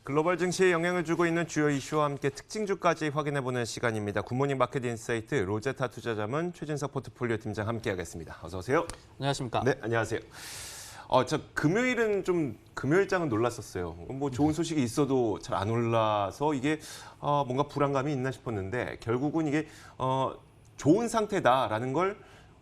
글로벌 증시에 영향을 주고 있는 주요 이슈와 함께 특징주까지 확인해보는 시간입니다. 굿모닝 마켓 인사이트 로제타 투자자문 최진석 포트폴리오 팀장 함께하겠습니다. 어서 오세요. 안녕하십니까? 네, 안녕하세요. 저 금요일은 좀 금요일장은 놀랐었어요. 뭐 좋은 소식이 있어도 잘 안 올라서 이게 뭔가 불안감이 있나 싶었는데 결국은 이게 좋은 상태다라는 걸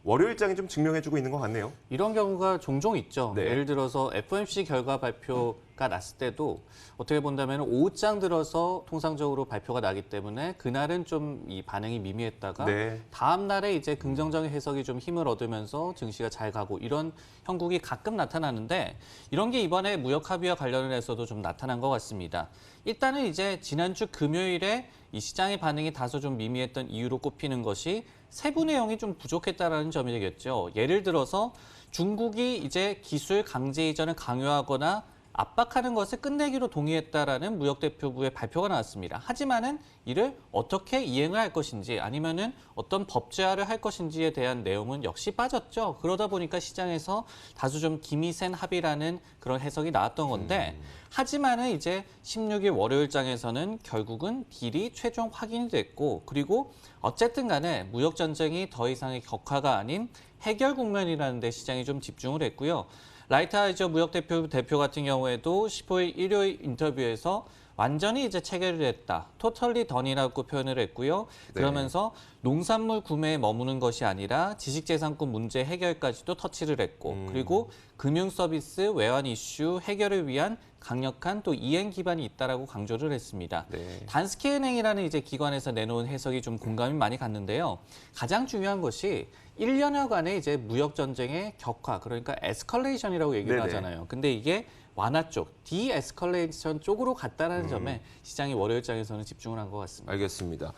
월요일장이 좀 증명해주고 있는 것 같네요. 이런 경우가 종종 있죠. 네. 예를 들어서 FOMC 결과 발표가 났을 때도 어떻게 본다면 오후장 들어서 통상적으로 발표가 나기 때문에 그날은 좀 이 반응이 미미했다가 네. 다음 날에 이제 긍정적인 해석이 좀 힘을 얻으면서 증시가 잘 가고 이런 형국이 가끔 나타나는데 이런 게 이번에 무역 합의와 관련을 해서도 좀 나타난 것 같습니다. 일단은 이제 지난주 금요일에 이 시장의 반응이 다소 좀 미미했던 이유로 꼽히는 것이 세부 내용이 좀 부족했다라는 점이 되겠죠. 예를 들어서 중국이 이제 기술 강제 이전을 강요하거나 압박하는 것을 끝내기로 동의했다라는 무역대표부의 발표가 나왔습니다. 하지만은 이를 어떻게 이행을 할 것인지 아니면은 어떤 법제화를 할 것인지에 대한 내용은 역시 빠졌죠. 그러다 보니까 시장에서 다소 좀 기미 센 합의라는 그런 해석이 나왔던 건데 하지만은 이제 16일 월요일장에서는 결국은 딜이 최종 확인이 됐고 그리고 어쨌든 간에 무역 전쟁이 더 이상의 격화가 아닌 해결 국면이라는 데 시장이 좀 집중을 했고요. 라이트하이저 무역대표 같은 경우에도 15일 일요일 인터뷰에서 완전히 이제 체결이 됐다. 토털리 던이라고 표현을 했고요. 그러면서 농산물 구매에 머무는 것이 아니라 지식재산권 문제 해결까지도 터치를 했고 그리고 금융 서비스 외환 이슈 해결을 위한 강력한 또 이행 기반이 있다라고 강조를 했습니다. 네. 단스케은행이라는 이제 기관에서 내놓은 해석이 좀 공감이 많이 갔는데요. 가장 중요한 것이 1년여간의 이제 무역 전쟁의 격화, 그러니까 에스컬레이션이라고 얘기를 네네. 하잖아요. 근데 이게 완화 쪽, 디에스컬레이션 쪽으로 갔다라는 점에 시장이 월요일장에서는 집중을 한 것 같습니다. 알겠습니다.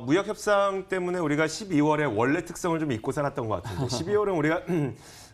무역 협상 때문에 우리가 12월에 원래 특성을 좀 잊고 살았던 것 같은데 12월은 우리가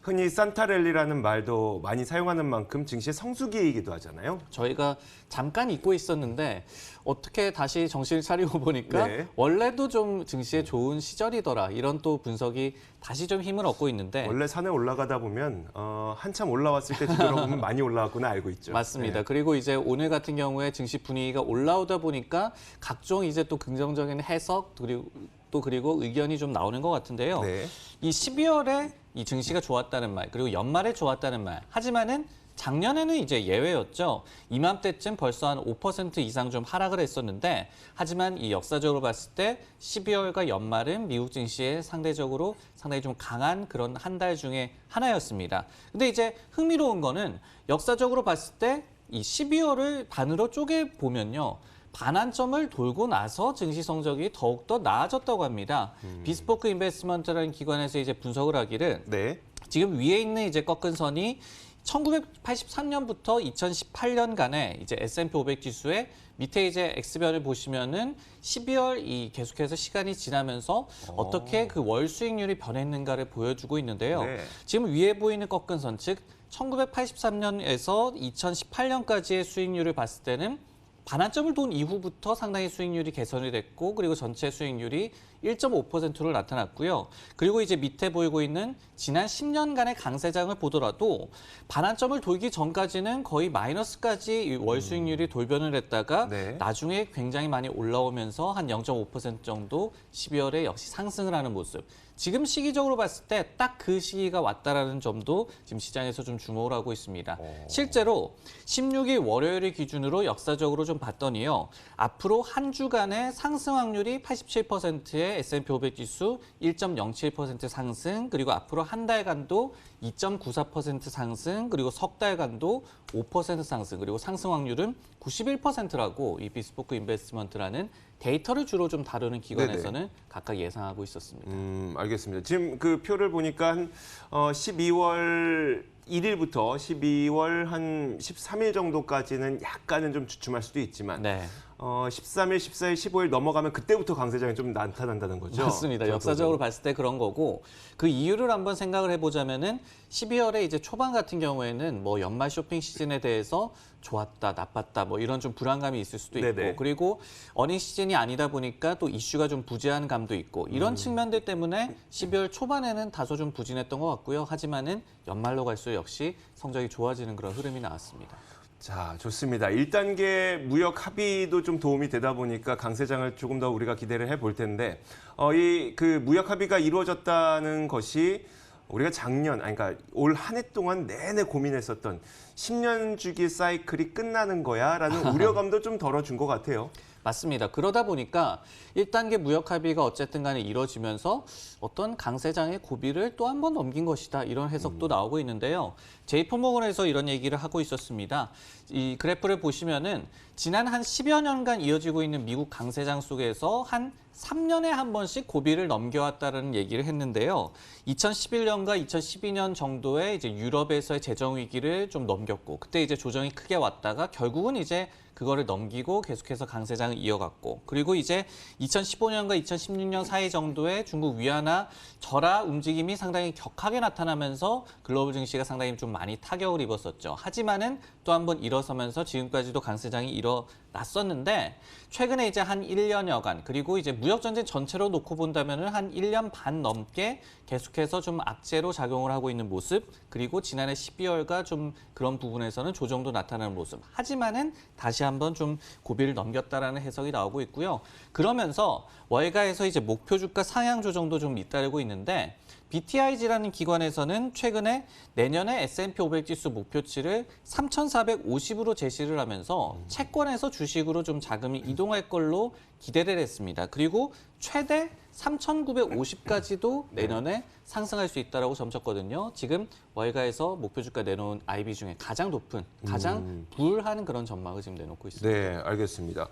흔히 산타랠리라는 말도 많이 사용하는 만큼 증시의 성수기이기도 하잖아요. 저희가 잠깐 잊고 있었는데 어떻게 다시 정신을 차리고 보니까 네. 원래도 좀 증시에 좋은 시절이더라. 이런 또 분석이 다시 좀 힘을 얻고 있는데 원래 산에 올라가다 보면 한참 올라왔을 때 뒤돌아보면 많이 올라왔구나 알고 있죠. 맞습니다. 네. 그리고 이제 오늘 같은 경우에 증시 분위기가 올라오다 보니까 각종 이제 또 긍정적인 해석 그리고 의견이 좀 나오는 것 같은데요. 네. 이 12월에 이 증시가 좋았다는 말, 그리고 연말에 좋았다는 말. 하지만은 작년에는 이제 예외였죠. 이맘때쯤 벌써 한 5% 이상 좀 하락을 했었는데 하지만 이 역사적으로 봤을 때 12월과 연말은 미국 증시에 상대적으로 상당히 좀 강한 그런 한 달 중에 하나였습니다. 근데 이제 흥미로운 거는 역사적으로 봤을 때 이 12월을 반으로 쪼개 보면요. 반환점을 돌고 나서 증시 성적이 더욱더 나아졌다고 합니다. 비스포크 인베스트먼트라는 기관에서 이제 분석을 하기를 네. 지금 위에 있는 이제 꺾은 선이 1983년부터 2018년간의 이제 S&P 500 지수의 밑에 이제 X변을 보시면은 12월 이 계속해서 시간이 지나면서 어떻게 그 월 수익률이 변했는가를 보여주고 있는데요. 네. 지금 위에 보이는 꺾은 선, 즉 1983년에서 2018년까지의 수익률을 봤을 때는 반환점을 돈 이후부터 상당히 수익률이 개선이 됐고 그리고 전체 수익률이 1.5%로 나타났고요. 그리고 이제 밑에 보이고 있는 지난 10년간의 강세장을 보더라도 반환점을 돌기 전까지는 거의 마이너스까지 월 수익률이 돌변을 했다가 네. 나중에 굉장히 많이 올라오면서 한 0.5% 정도 12월에 역시 상승을 하는 모습. 지금 시기적으로 봤을 때 딱 그 시기가 왔다라는 점도 지금 시장에서 좀 주목을 하고 있습니다. 실제로 16일 월요일을 기준으로 역사적으로 좀 봤더니요. 앞으로 한 주간의 상승 확률이 87%의 S&P 500 지수 1.07% 상승, 그리고 앞으로 한 달간도 2.94% 상승, 그리고 석 달간도 5% 상승, 그리고 상승 확률은 91%라고 이 비스포크 인베스트먼트라는 데이터를 주로 좀 다루는 기관에서는 각각 예상하고 있었습니다. 알겠습니다. 지금 그 표를 보니까 한 12월 1일부터 12월 한 13일 정도까지는 약간은 좀 주춤할 수도 있지만 네. 13일, 14일, 15일 넘어가면 그때부터 강세장이 좀 나타난다는 거죠. 맞습니다. 역사적으로 봤을 때 그런 거고 그 이유를 한번 생각을 해보자면은 12월에 이제 초반 같은 경우에는 뭐 연말 쇼핑 시즌에 대해서 좋았다, 나빴다 뭐 이런 좀 불안감이 있을 수도 있고 네네. 그리고 어닝 시즌이 아니다 보니까 또 이슈가 좀 부재한 감도 있고 이런 측면들 때문에 12월 초반에는 다소 좀 부진했던 것 같고요. 하지만은 연말로 갈수록 역시 성적이 좋아지는 그런 흐름이 나왔습니다. 자, 좋습니다. 1단계 무역 합의도 좀 도움이 되다 보니까 강세장을 조금 더 우리가 기대를 해볼 텐데, 이 그 무역 합의가 이루어졌다는 것이 우리가 작년, 아니 그러니까 올 한 해 동안 내내 고민했었던 10년 주기 사이클이 끝나는 거야라는 우려감도 좀 덜어준 것 같아요. 맞습니다. 그러다 보니까 1단계 무역 합의가 어쨌든 간에 이뤄지면서 어떤 강세장의 고비를 또 한 번 넘긴 것이다. 이런 해석도 나오고 있는데요. JP모건에서 이런 얘기를 하고 있었습니다. 이 그래프를 보시면은 지난 한 10여 년간 이어지고 있는 미국 강세장 속에서 한 3년에 한 번씩 고비를 넘겨왔다는 얘기를 했는데요. 2011년과 2012년 정도에 이제 유럽에서의 재정 위기를 좀 넘겼고, 그때 이제 조정이 크게 왔다가 결국은 이제 그거를 넘기고 계속해서 강세장을 이어갔고, 그리고 이제 2015년과 2016년 사이 정도에 중국 위안화 절하 움직임이 상당히 격하게 나타나면서 글로벌 증시가 상당히 좀 많이 타격을 입었었죠. 하지만은 또 한 번 일어서면서 지금까지도 강세장이 일어났었는데, 최근에 이제 한 1년여간, 그리고 이제 무역 전쟁 전체로 놓고 본다면은 한 1년 반 넘게 계속해서 좀 악재로 작용을 하고 있는 모습, 그리고 지난해 12월과 좀 그런 부분에서는 조정도 나타나는 모습. 하지만은 다시 한번 좀 고비를 넘겼다라는 해석이 나오고 있고요. 그러면서 월가에서 이제 목표 주가 상향 조정도 좀 잇따르고 있는데, BTIG라는 기관에서는 최근에 내년에 S&P 500 지수 목표치를 3,450으로 제시를 하면서 채권에서 주식으로 좀 자금이 이동할 걸로 기대를 했습니다. 그리고 최대 3,950까지도 내년에 상승할 수 있다라고 점쳤거든요. 지금 월가에서 목표 주가 내놓은 IB 중에 가장 높은, 가장 불하는 그런 전망을 지금 내놓고 있습니다. 네, 알겠습니다.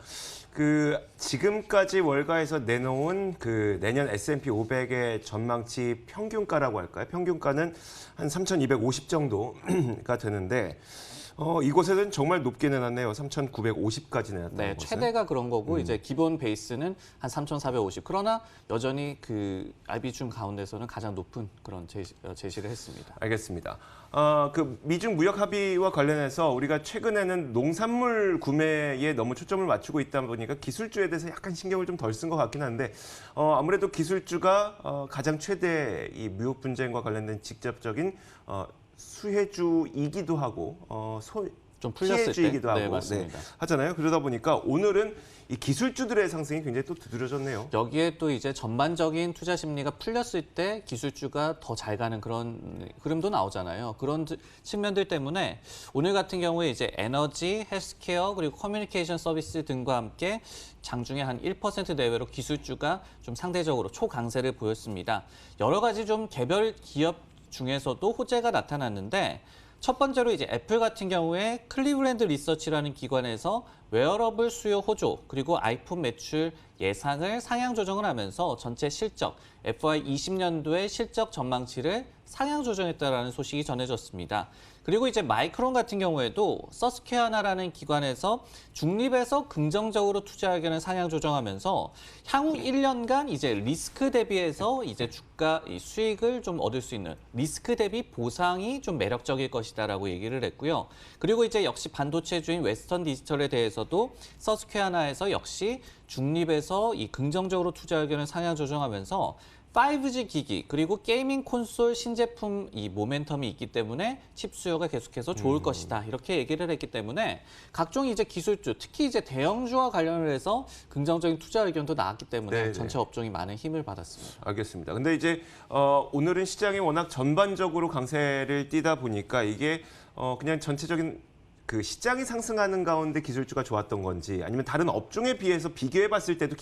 그 지금까지 월가에서 내놓은 그 내년 S&P 500의 전망치 평균가라고 할까요? 평균가는 한 3,250 정도가 되는데, 이곳에는 정말 높게 내놨네요. 3,950까지 내놨다는 네, 것은. 최대가 그런 거고 이제 기본 베이스는 한 3,450. 그러나 여전히 그 IB 중 가운데서는 가장 높은 그런 제시를 했습니다. 알겠습니다. 그 미중 무역 합의와 관련해서 우리가 최근에는 농산물 구매에 너무 초점을 맞추고 있다 보니까 기술주에 대해서 약간 신경을 좀 덜 쓴 것 같긴 한데, 아무래도 기술주가 가장 최대 이 무역 분쟁과 관련된 직접적인 수혜주이기도 하고 좀 풀렸을 때. 피해주이기도 하고 네, 맞습니다. 하잖아요. 그러다 보니까 오늘은 이 기술주들의 상승이 굉장히 또 두드러졌네요. 여기에 또 이제 전반적인 투자 심리가 풀렸을 때 기술주가 더 잘 가는 그런 흐름도 나오잖아요. 그런 측면들 때문에 오늘 같은 경우에 이제 에너지, 헬스케어, 그리고 커뮤니케이션 서비스 등과 함께 장중에 한 1% 내외로 기술주가 좀 상대적으로 초강세를 보였습니다. 여러 가지 좀 개별 기업 중에서도 호재가 나타났는데, 첫 번째로 이제 애플 같은 경우에 클리블랜드 리서치라는 기관에서 웨어러블 수요 호조, 그리고 아이폰 매출 예상을 상향 조정을 하면서 전체 실적, FY 20년도의 실적 전망치를 상향 조정했다라는 소식이 전해졌습니다. 그리고 이제 마이크론 같은 경우에도 서스퀘어나라는 기관에서 중립에서 긍정적으로 투자 의견을 상향 조정하면서 향후 1년간 이제 리스크 대비해서 이제 주가 수익을 좀 얻을 수 있는 리스크 대비 보상이 좀 매력적일 것이다라고 얘기를 했고요. 그리고 이제 역시 반도체주인 웨스턴 디지털에 대해서도 서스퀘어나에서 역시 중립에서 이 긍정적으로 투자 의견을 상향 조정하면서 5G 기기 그리고 게이밍 콘솔 신제품 이 모멘텀이 있기 때문에 칩 수요가 계속해서 좋을 것이다. 이렇게 얘기를 했기 때문에 각종 이제 기술주, 특히 이제 대형주와 관련을 해서 긍정적인 투자 의견도 나왔기 때문에 네네. 전체 업종이 많은 힘을 받았습니다. 알겠습니다. 근데 이제 오늘은 시장이 워낙 전반적으로 강세를 띠다 보니까 이게 그냥 전체적인 그 시장이 상승하는 가운데 기술주가 좋았던 건지, 아니면 다른 업종에 비해서 비교해 봤을 때도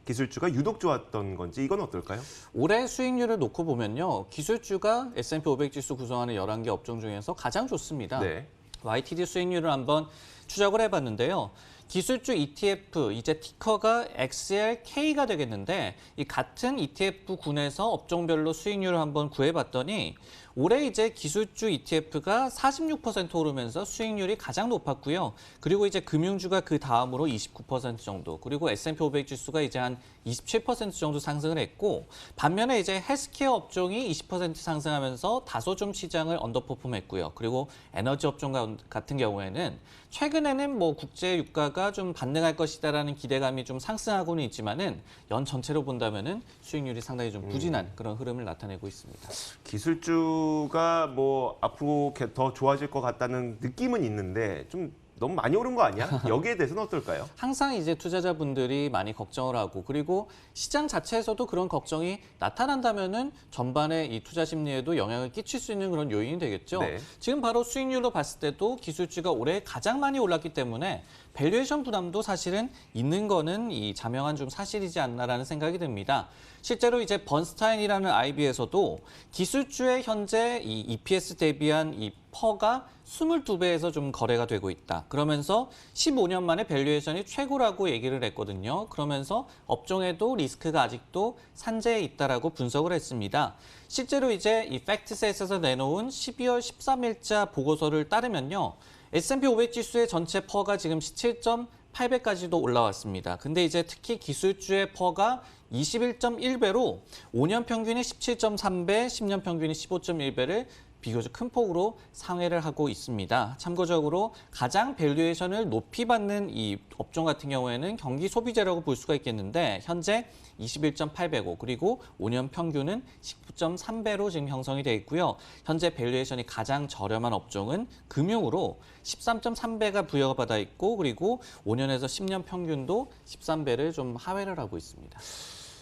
기술주가 유독 좋았던 건지, 이건 어떨까요? 올해 수익률을 놓고 보면요. 기술주가 S&P 500 지수 구성하는 11개 업종 중에서 가장 좋습니다. 네. YTD 수익률을 한번 추적을 해봤는데요. 기술주 ETF, 이제 티커가 XLK가 되겠는데, 이 같은 ETF 군에서 업종별로 수익률을 한번 구해봤더니 올해 이제 기술주 ETF가 46% 오르면서 수익률이 가장 높았고요. 그리고 이제 금융주가 그 다음으로 29% 정도, 그리고 S&P 500 지수가 이제 한 27% 정도 상승을 했고, 반면에 이제 헬스케어 업종이 20% 상승하면서 다소 좀 시장을 언더퍼폼했고요. 그리고 에너지 업종 같은 경우에는 최근에는 뭐 국제 유가가 좀 반등할 것이다라는 기대감이 좀 상승하고는 있지만은 연 전체로 본다면은 수익률이 상당히 좀 부진한 그런 흐름을 나타내고 있습니다. 기술주가 뭐 앞으로 더 좋아질 것 같다는 느낌은 있는데 좀 너무 많이 오른 거 아니야? 여기에 대해서는 어떨까요? 항상 이제 투자자분들이 많이 걱정을 하고 그리고 시장 자체에서도 그런 걱정이 나타난다면은 전반에 이 투자 심리에도 영향을 끼칠 수 있는 그런 요인이 되겠죠. 네. 지금 바로 수익률로 봤을 때도 기술주가 올해 가장 많이 올랐기 때문에 밸류에이션 부담도 사실은 있는 거는 이 자명한 좀 사실이지 않나라는 생각이 듭니다. 실제로 이제 번스타인이라는 IB에서도 기술주의 현재 이 EPS 대비한 이 퍼가 22배에서 좀 거래가 되고 있다. 그러면서 15년 만에 밸류에이션이 최고라고 얘기를 했거든요. 그러면서 업종에도 리스크가 아직도 산재해 있다라고 분석을 했습니다. 실제로 이제 이 팩트셋에서 내놓은 12월 13일자 보고서를 따르면요. S&P 500 지수의 전체 퍼가 지금 17.8배까지도 올라왔습니다. 근데 이제 특히 기술주의 퍼가 21.1배로 5년 평균이 17.3배, 10년 평균이 15.1배를 비교적 큰 폭으로 상회를 하고 있습니다. 참고적으로 가장 밸류에이션을 높이 받는 이 업종 같은 경우에는 경기 소비재라고 볼 수가 있겠는데 현재 21.8배고 그리고 5년 평균은 19.3배로 지금 형성이 돼 있고요. 현재 밸류에이션이 가장 저렴한 업종은 금융으로 13.3배가 부여가 받아 있고 그리고 5년에서 10년 평균도 13배를 좀 하회를 하고 있습니다.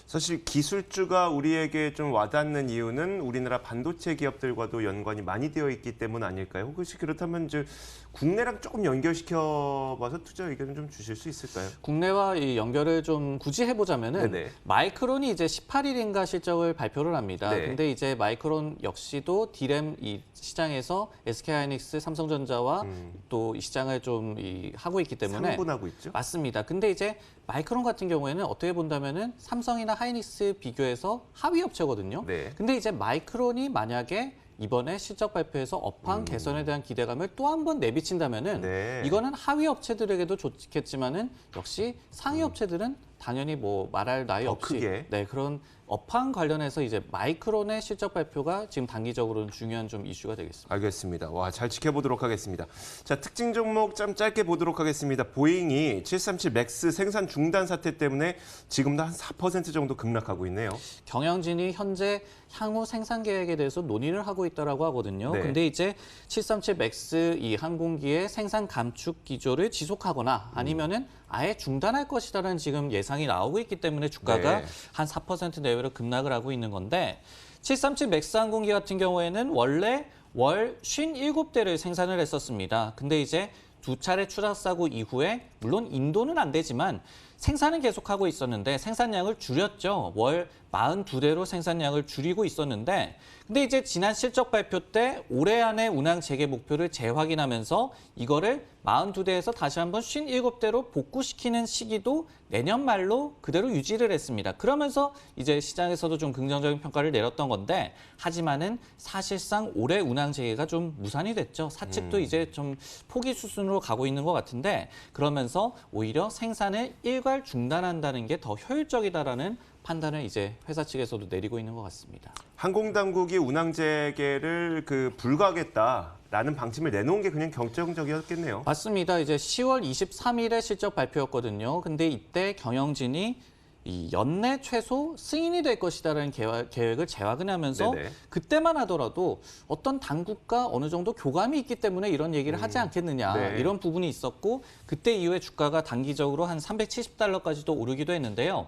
사실 기술주가 우리에게 좀 와닿는 이유는 우리나라 반도체 기업들과도 연관이 많이 되어 있기 때문 아닐까요? 혹시 그렇다면 이제 국내랑 조금 연결시켜봐서 투자 의견을 좀 주실 수 있을까요? 국내와 이 연결을 좀 굳이 해보자면은 네네. 마이크론이 이제 18일인가 실적을 발표를 합니다. 네. 근데 이제 마이크론 역시도 디램 이 시장에서 SK하이닉스, 삼성전자와 또 이 시장을 좀 하고 있기 때문에 상분하고 있죠? 맞습니다. 근데 이제 마이크론 같은 경우에는 어떻게 본다면은 삼성이나 하이닉스 비교해서 하위 업체거든요. 네. 근데 이제 마이크론이 만약에 이번에 실적 발표에서 업황 개선에 대한 기대감을 또 한 번 내비친다면은 네. 이거는 하위 업체들에게도 좋겠지만은 역시 상위 업체들은 당연히 뭐 말할 나위 더 없이 크게. 네, 그런 업황 관련해서 이제 마이크론의 실적 발표가 지금 단기적으로는 중요한 좀 이슈가 되겠습니다. 알겠습니다. 와, 잘 지켜보도록 하겠습니다. 자, 특징 종목 좀 짧게 보도록 하겠습니다. 보잉이 737 맥스 생산 중단 사태 때문에 지금도 한 4% 정도 급락하고 있네요. 경영진이 현재 향후 생산 계획에 대해서 논의를 하고 있다라고 하거든요. 네. 근데 이제 737 맥스 이 항공기의 생산 감축 기조를 지속하거나 아니면은 아예 중단할 것이다라는 지금 예상이 나오고 있기 때문에 주가가 네. 한 4% 내외로 급락을 하고 있는 건데 737 맥스 항공기 같은 경우에는 원래 월 57대를 생산을 했었습니다. 근데 이제 두 차례 추락 사고 이후에 물론 인도는 안 되지만 생산은 계속하고 있었는데 생산량을 줄였죠. 월 42대로 생산량을 줄이고 있었는데 근데 이제 지난 실적 발표 때 올해 안에 운항 재개 목표를 재확인하면서 이거를 42대에서 다시 한번 57대로 복구시키는 시기도 내년 말로 그대로 유지를 했습니다. 그러면서 이제 시장에서도 좀 긍정적인 평가를 내렸던 건데 하지만은 사실상 올해 운항 재개가 좀 무산이 됐죠. 사측도 이제 좀 포기 수순으로 가고 있는 것 같은데 그러면서 오히려 생산을 일괄 중단한다는 게 더 효율적이다라는 판단을 이제 회사 측에서도 내리고 있는 것 같습니다. 항공 당국이 운항 재개를 불가하겠다라는 방침을 내놓은 게 그냥 결정적이었겠네요. 맞습니다. 이제 10월 23일에 실적 발표였거든요. 근데 이때 경영진이 이 연내 최소 승인이 될 것이다라는 계획을 재확인하면서 네네. 그때만 하더라도 어떤 당국과 어느 정도 교감이 있기 때문에 이런 얘기를 하지 않겠느냐 네. 이런 부분이 있었고 그때 이후에 주가가 단기적으로 한 370달러까지도 오르기도 했는데요.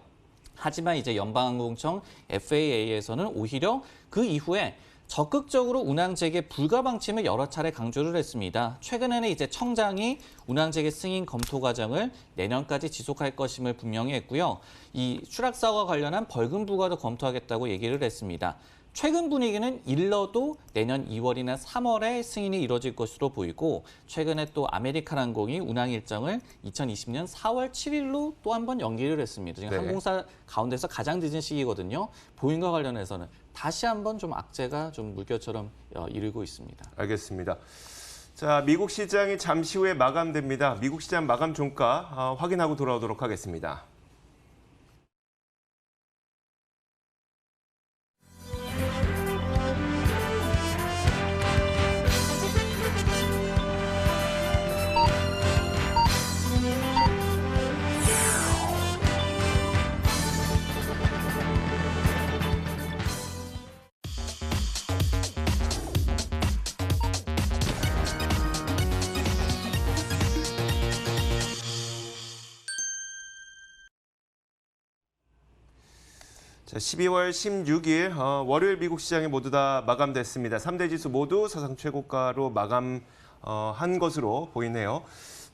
하지만 이제 연방항공청 FAA에서는 오히려 그 이후에 적극적으로 운항 재개 불가 방침을 여러 차례 강조를 했습니다. 최근에는 이제 청장이 운항 재개 승인 검토 과정을 내년까지 지속할 것임을 분명히 했고요. 이 추락 사고와 관련한 벌금 부과도 검토하겠다고 얘기를 했습니다. 최근 분위기는 일러도 내년 2월이나 3월에 승인이 이뤄질 것으로 보이고 최근에 또 아메리칸 항공이 운항 일정을 2020년 4월 7일로 또 한 번 연기를 했습니다. 지금 네. 항공사 가운데서 가장 늦은 시기거든요. 보잉과 관련해서는 다시 한번 좀 악재가 좀 물결처럼 이르고 있습니다. 알겠습니다. 자, 미국 시장이 잠시 후에 마감됩니다. 미국 시장 마감 종가 확인하고 돌아오도록 하겠습니다. 자, 12월 16일 월요일 미국 시장이 모두 다 마감됐습니다. 3대 지수 모두 사상 최고가로 마감한 것으로 보이네요.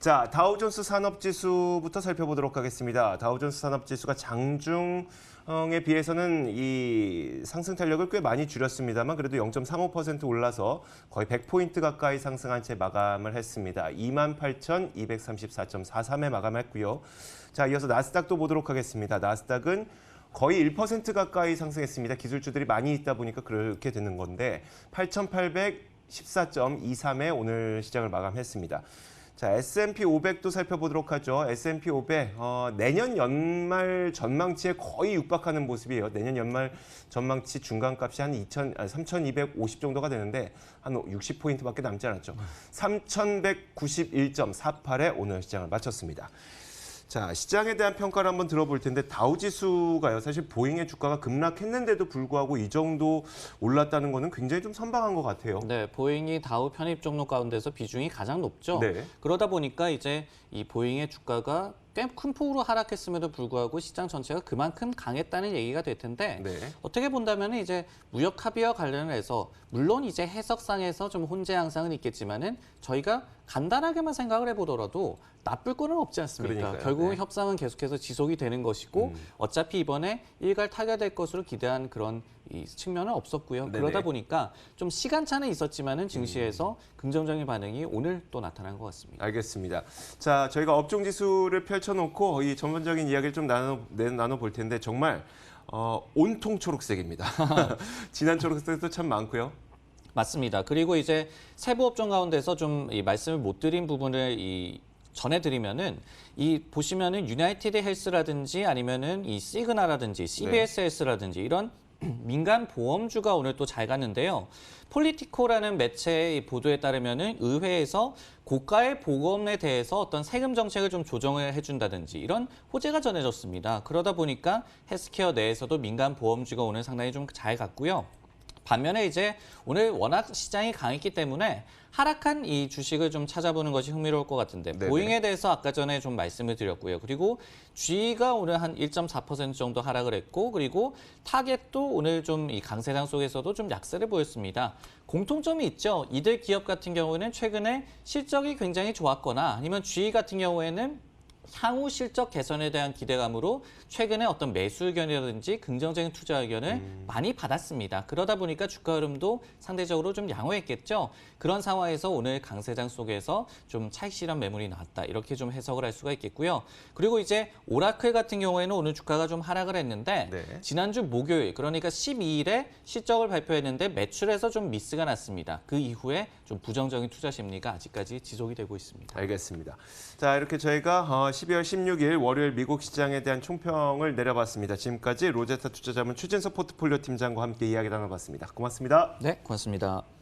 자, 다우존스 산업지수부터 살펴보도록 하겠습니다. 다우존스 산업지수가 장중에 비해서는 이 상승 탄력을 꽤 많이 줄였습니다만 그래도 0.35% 올라서 거의 100포인트 가까이 상승한 채 마감을 했습니다. 28,234.43에 마감했고요. 자, 이어서 나스닥도 보도록 하겠습니다. 나스닥은 거의 1% 가까이 상승했습니다. 기술주들이 많이 있다 보니까 그렇게 되는 건데 8,814.23에 오늘 시장을 마감했습니다. 자, S&P 500도 살펴보도록 하죠. S&P 500 내년 연말 전망치에 거의 육박하는 모습이에요. 내년 연말 전망치 중간값이 한 3,250 정도가 되는데 한 60포인트밖에 남지 않았죠. 3,191.48에 오늘 시장을 마쳤습니다. 자, 시장에 대한 평가를 한번 들어볼 텐데 다우지수가요. 사실 보잉의 주가가 급락했는데도 불구하고 이 정도 올랐다는 거는 굉장히 좀 선방한 것 같아요. 네, 보잉이 다우 편입 종목 가운데서 비중이 가장 높죠. 네. 그러다 보니까 이제 이 보잉의 주가가 꽤 큰 폭으로 하락했음에도 불구하고 시장 전체가 그만큼 강했다는 얘기가 될 텐데 네. 어떻게 본다면 이제 무역 합의와 관련해서 물론 이제 해석상에서 좀 혼재 양상은 있겠지만은 저희가 간단하게만 생각을 해보더라도 나쁠 거는 없지 않습니까? 그러니까요. 결국은 네. 협상은 계속해서 지속이 되는 것이고 어차피 이번에 일괄 타결될 것으로 기대한 그런 이 측면은 없었고요. 네네. 그러다 보니까 좀 시간차는 있었지만은 증시에서 긍정적인 반응이 오늘 또 나타난 것 같습니다. 알겠습니다. 자, 저희가 업종 지수를 펼쳐놓고 이 전반적인 이야기를 좀 나눠볼 텐데 정말 온통 초록색입니다. 진한 초록색도 참 많고요. 맞습니다. 그리고 이제 세부 업종 가운데서 좀 이 말씀을 못 드린 부분을 전해드리면은 이 보시면은 유나이티드 헬스라든지 아니면은 이 시그나라든지 CBS 헬스라든지 이런 민간 보험주가 오늘 또 잘 갔는데요. 폴리티코라는 매체의 보도에 따르면은 의회에서 고가의 보험에 대해서 어떤 세금 정책을 좀 조정을 해준다든지 이런 호재가 전해졌습니다. 그러다 보니까 헬스케어 내에서도 민간 보험주가 오늘 상당히 좀 잘 갔고요. 반면에 이제 오늘 워낙 시장이 강했기 때문에 하락한 이 주식을 좀 찾아보는 것이 흥미로울 것 같은데 네네. 보잉에 대해서 아까 전에 좀 말씀을 드렸고요. 그리고 G가 오늘 한 1.4% 정도 하락을 했고 그리고 타겟도 오늘 좀 이 강세장 속에서도 좀 약세를 보였습니다. 공통점이 있죠. 이들 기업 같은 경우에는 최근에 실적이 굉장히 좋았거나 아니면 G 같은 경우에는 향후 실적 개선에 대한 기대감으로 최근에 어떤 매수 의견이라든지 긍정적인 투자 의견을 많이 받았습니다. 그러다 보니까 주가 흐름도 상대적으로 좀 양호했겠죠. 그런 상황에서 오늘 강세장 속에서 좀 차익 실현 매물이 나왔다. 이렇게 좀 해석을 할 수가 있겠고요. 그리고 이제 오라클 같은 경우에는 오늘 주가가 좀 하락을 했는데 네. 지난주 목요일 그러니까 12일에 실적을 발표했는데 매출에서 좀 미스가 났습니다. 그 이후에 좀 부정적인 투자 심리가 아직까지 지속이 되고 있습니다. 알겠습니다. 자, 이렇게 저희가 12월 16일 월요일 미국 시장에 대한 총평을 내려봤습니다. 지금까지 로제타 투자자문 추진석 포트폴리오 팀장과 함께 이야기 나눠봤습니다. 고맙습니다. 네, 고맙습니다.